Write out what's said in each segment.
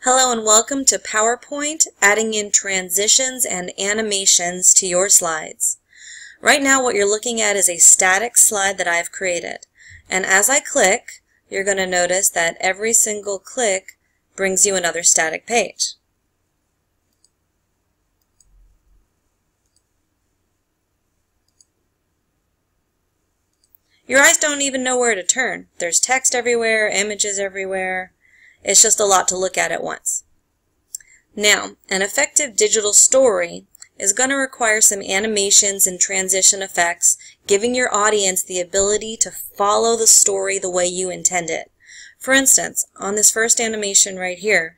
Hello and welcome to PowerPoint, adding in transitions and animations to your slides. Right now what you're looking at is a static slide that I've created. And as I click, you're going to notice that every single click brings you another static page. Your eyes don't even know where to turn. There's text everywhere, images everywhere. It's just a lot to look at once. Now, an effective digital story is going to require some animations and transition effects, giving your audience the ability to follow the story the way you intend it. For instance, on this first animation right here,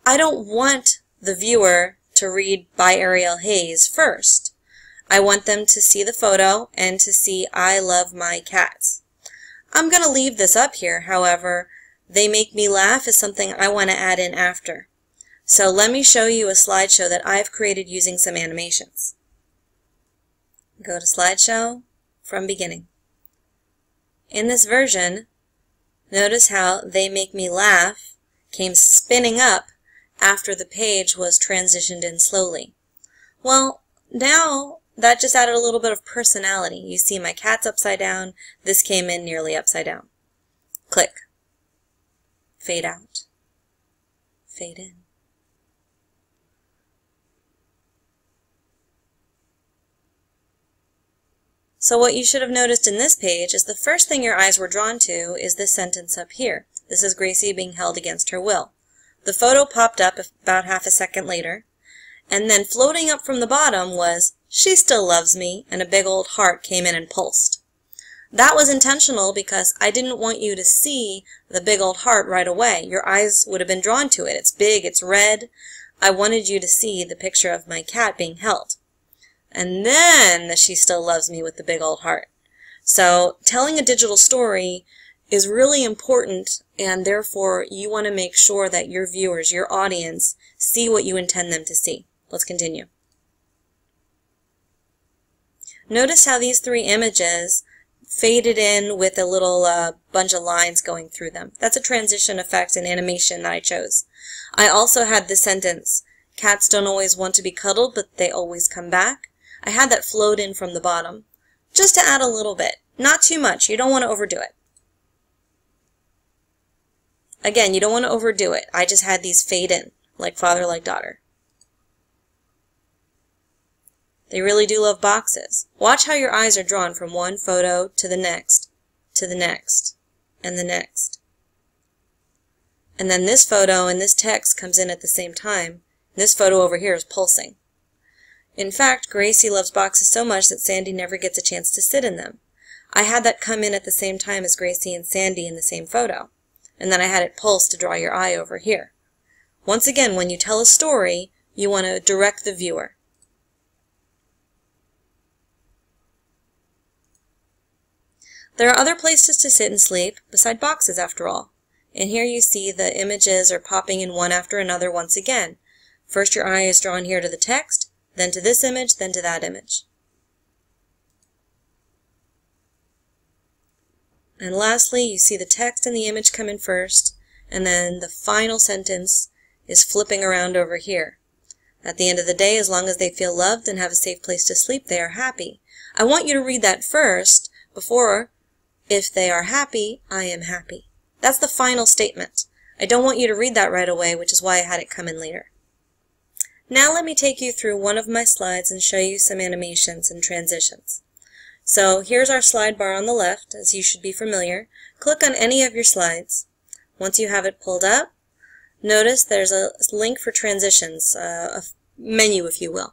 I don't want the viewer to read By Ariel Hayes first. I want them to see the photo and to see I love my cats. I'm going to leave this up here, however, They Make Me Laugh is something I want to add in after. So let me show you a slideshow that I've created using some animations. Go to Slideshow from Beginning. In this version, notice how They Make Me Laugh came spinning up after the page was transitioned in slowly. Well, now that just added a little bit of personality. You see my cat's upside down. This came in nearly upside down. Click. Fade out. Fade in. So what you should have noticed in this page is the first thing your eyes were drawn to is this sentence up here. This is Gracie being held against her will. The photo popped up about half a second later, and then floating up from the bottom was, "She still loves me," and a big old heart came in and pulsed. That was intentional because I didn't want you to see the big old heart right away. Your eyes would have been drawn to it. It's big, it's red. I wanted you to see the picture of my cat being held. And then the "She Still Loves Me" with the big old heart. So telling a digital story is really important, and therefore you want to make sure that your viewers, your audience, see what you intend them to see. Let's continue. Notice how these three images faded in with a little bunch of lines going through them. That's a transition effect and animation that I chose. I also had the sentence, "Cats don't always want to be cuddled, but they always come back." I had that float in from the bottom, just to add a little bit. Not too much. You don't want to overdo it. Again, you don't want to overdo it. I just had these fade in, like father, like daughter. They really do love boxes. Watch how your eyes are drawn from one photo to the next, and the next. And then this photo and this text comes in at the same time. This photo over here is pulsing. In fact, Gracie loves boxes so much that Sandy never gets a chance to sit in them. I had that come in at the same time as Gracie and Sandy in the same photo. And then I had it pulse to draw your eye over here. Once again, when you tell a story, you want to direct the viewer. There are other places to sit and sleep, beside boxes after all. And here you see the images are popping in one after another once again. First your eye is drawn here to the text, then to this image, then to that image. And lastly, you see the text and the image come in first, and then the final sentence is flipping around over here. At the end of the day, as long as they feel loved and have a safe place to sleep, they are happy. I want you to read that first before, "If they are happy, I am happy." That's the final statement. I don't want you to read that right away, which is why I had it come in later. Now let me take you through one of my slides and show you some animations and transitions. So here's our slide bar on the left, as you should be familiar. Click on any of your slides. Once you have it pulled up, notice there's a link for transitions, a menu if you will.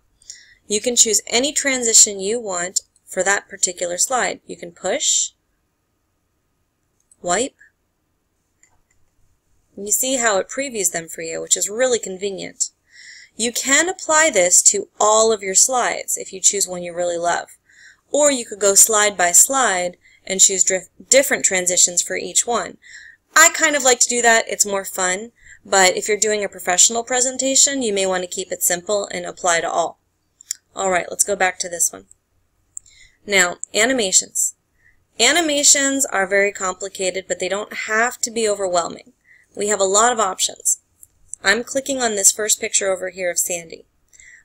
You can choose any transition you want for that particular slide. You can push, wipe. You see how it previews them for you, which is really convenient. You can apply this to all of your slides if you choose one you really love. Or you could go slide by slide and choose different transitions for each one. I kind of like to do that. It's more fun. But if you're doing a professional presentation, you may want to keep it simple and apply to all. Alright, let's go back to this one. Now, animations. Animations are very complicated, but they don't have to be overwhelming. We have a lot of options. I'm clicking on this first picture over here of Sandy.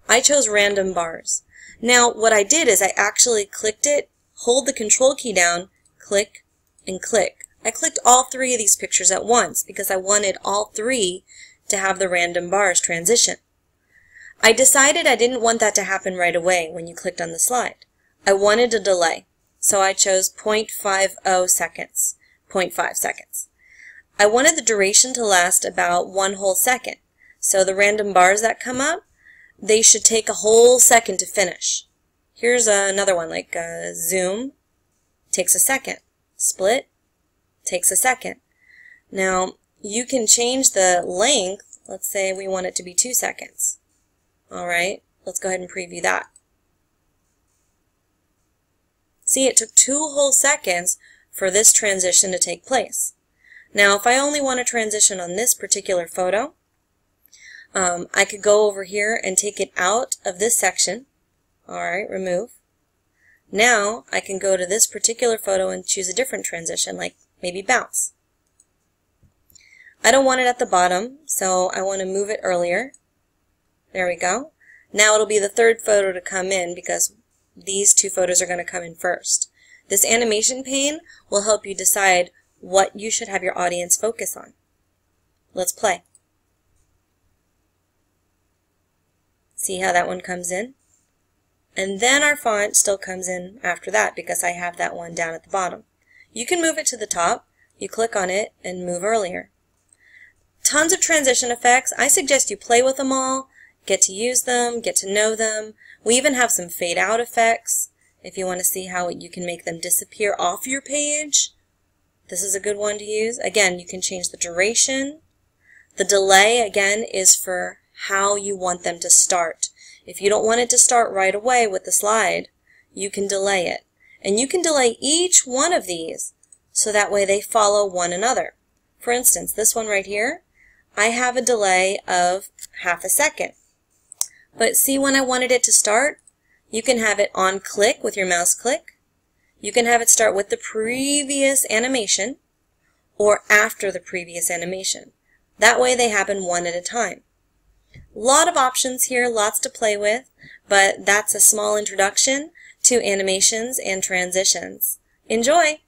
I chose random bars. Now what I did is I actually clicked it, hold the control key down, click, and click. I clicked all three of these pictures at once because I wanted all three to have the random bars transition. I decided I didn't want that to happen right away when you clicked on the slide. I wanted a delay, so I chose 0.50 seconds, 0.5 seconds. I wanted the duration to last about 1 whole second, so the random bars that come up, they should take a whole second to finish. Here's another one, like zoom, takes a second. Split, takes a second. Now, you can change the length. Let's say we want it to be 2 seconds. Alright, let's go ahead and preview that. See, it took 2 whole seconds for this transition to take place. Now, if I only want to transition on this particular photo, I could go over here and take it out of this section. Alright, remove. Now, I can go to this particular photo and choose a different transition, like maybe bounce. I don't want it at the bottom, so I want to move it earlier. There we go. Now it'll be the third photo to come in because these 2 photos are going to come in first. This animation pane will help you decide what you should have your audience focus on. Let's play. See how that one comes in? And then our font still comes in after that because I have that one down at the bottom. You can move it to the top. You click on it and move earlier. Tons of transition effects. I suggest you play with them all, get to use them, get to know them. We even have some fade out effects if you want to see how you can make them disappear off your page. This is a good one to use. Again, you can change the duration. The delay, again, is for how you want them to start. If you don't want it to start right away with the slide, you can delay it. And you can delay each one of these so that way they follow one another. For instance, this one right here, I have a delay of ½ second. But see, when I wanted it to start, you can have it on click with your mouse click. You can have it start with the previous animation or after the previous animation. That way they happen one at a time. A lot of options here, lots to play with, but that's a small introduction to animations and transitions. Enjoy!